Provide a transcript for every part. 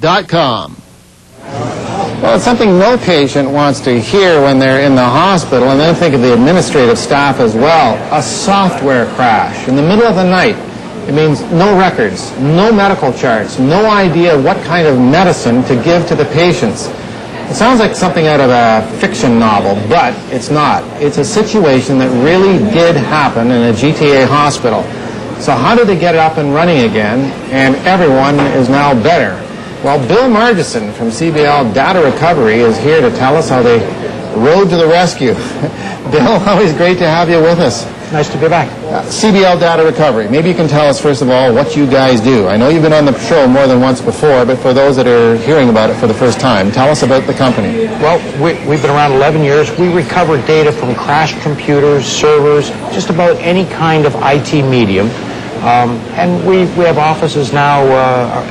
CBLDataRecovery.com. Well, it's something no patient wants to hear when they're in the hospital, and then think of the administrative staff as well. A software crash in the middle of the night. It means no records, no medical charts, no idea what kind of medicine to give to the patients. It sounds like something out of a fiction novel, but it's not. It's a situation that really did happen in a GTA hospital. So how did they get it up and running again, and everyone is now better? Well, Bill Margeson from CBL Data Recovery is here to tell us how they rode to the rescue. Bill, always great to have you with us. Nice to be back. CBL Data Recovery. Maybe you can tell us, first of all, what you guys do. I know you've been on the show more than once before, but for those that are hearing about it for the first time, tell us about the company. Well, we've been around 11 years. We recover data from crashed computers, servers, just about any kind of IT medium. And we have offices now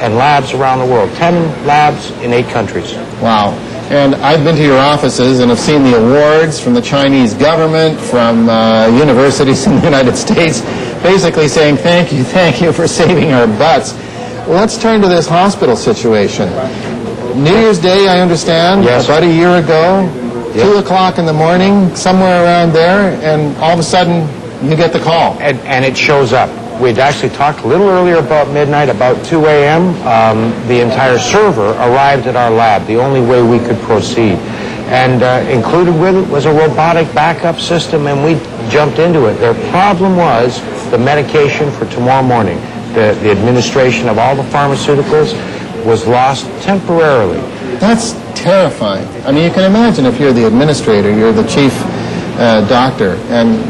and labs around the world, 10 labs in 8 countries. Wow. And I've been to your offices and have seen the awards from the Chinese government, from universities in the United States, basically saying thank you for saving our butts. Let's turn to this hospital situation. New Year's Day, I understand, yes, about a year ago, yep, 2 o'clock in the morning, somewhere around there, and all of a sudden you get the call. And it shows up. We'd actually talked a little earlier about midnight, about 2 a.m. The entire server arrived at our lab, the only way we could proceed. And included with it was a robotic backup system, and we jumped into it. Their problem was the medication for tomorrow morning. The administration of all the pharmaceuticals was lost temporarily. That's terrifying. I mean, you can imagine if you're the administrator, you're the chief doctor, and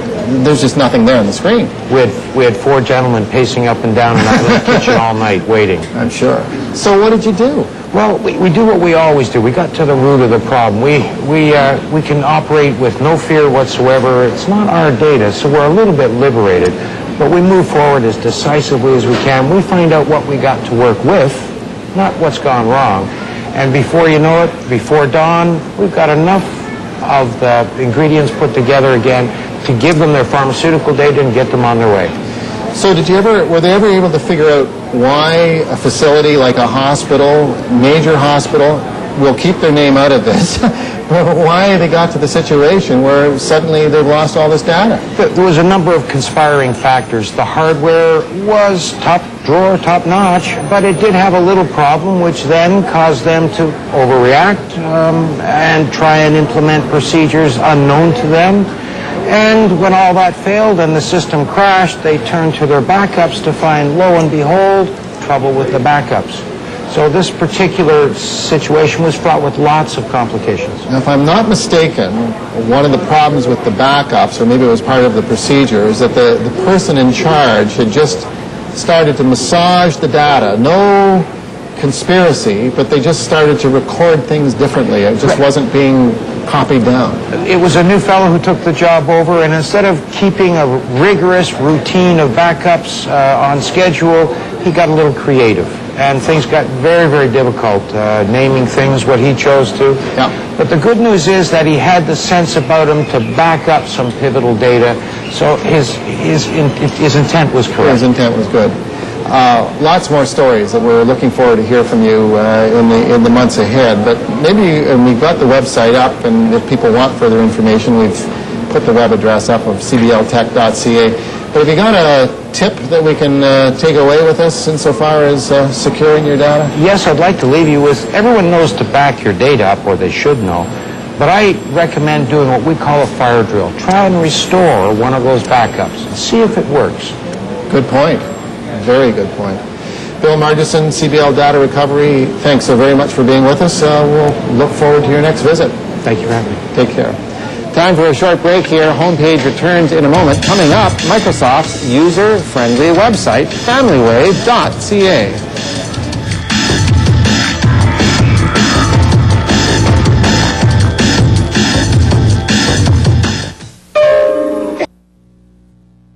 there's just nothing there on the screen. We had 4 gentlemen pacing up and down in the kitchen all night waiting. I'm sure. So what did you do? Well, we do what we always do. We got to the root of the problem. We can operate with no fear whatsoever. It's not our data, so we're a little bit liberated. But we move forward as decisively as we can. We find out what we got to work with, not what's gone wrong. And before you know it, before dawn, we've got enough of the ingredients put together again to give them their pharmaceutical data and get them on their way. So were they ever able to figure out why a facility like a hospital, major hospital, will keep their name out of this, why they got to the situation where suddenly they've lost all this data? There was a number of conspiring factors. The hardware was top drawer, top notch, but it did have a little problem, which then caused them to overreact and try and implement procedures unknown to them. And when all that failed and the system crashed, they turned to their backups to find, lo and behold, trouble with the backups. So this particular situation was fraught with lots of complications. Now, if I'm not mistaken, one of the problems with the backups, or maybe it was part of the procedure, is that the person in charge had just started to massage the data. No conspiracy, but they just started to record things differently. It just wasn't being copied down. It was a new fellow who took the job over, and instead of keeping a rigorous routine of backups on schedule, he got a little creative. And things got very, very difficult, naming things what he chose to. Yeah. But the good news is that he had the sense about him to back up some pivotal data, so his intent was correct. His intent was good. Lots more stories that we're looking forward to hear from you in the months ahead. But maybe we've got the website up, and if people want further information, we've put the web address up of cbltech.ca. But have you got a tip that we can take away with us insofar as securing your data? Yes, I'd like to leave you with, everyone knows to back your data up, or they should know. But I recommend doing what we call a fire drill. Try and restore one of those backups and see if it works. Good point. Very good point. Bill Margeson, CBL Data Recovery, thanks so very much for being with us. We'll look forward to your next visit. Thank you for having me. Take care. Time for a short break here. Homepage returns in a moment. Coming up, Microsoft's user-friendly website, familywave.ca.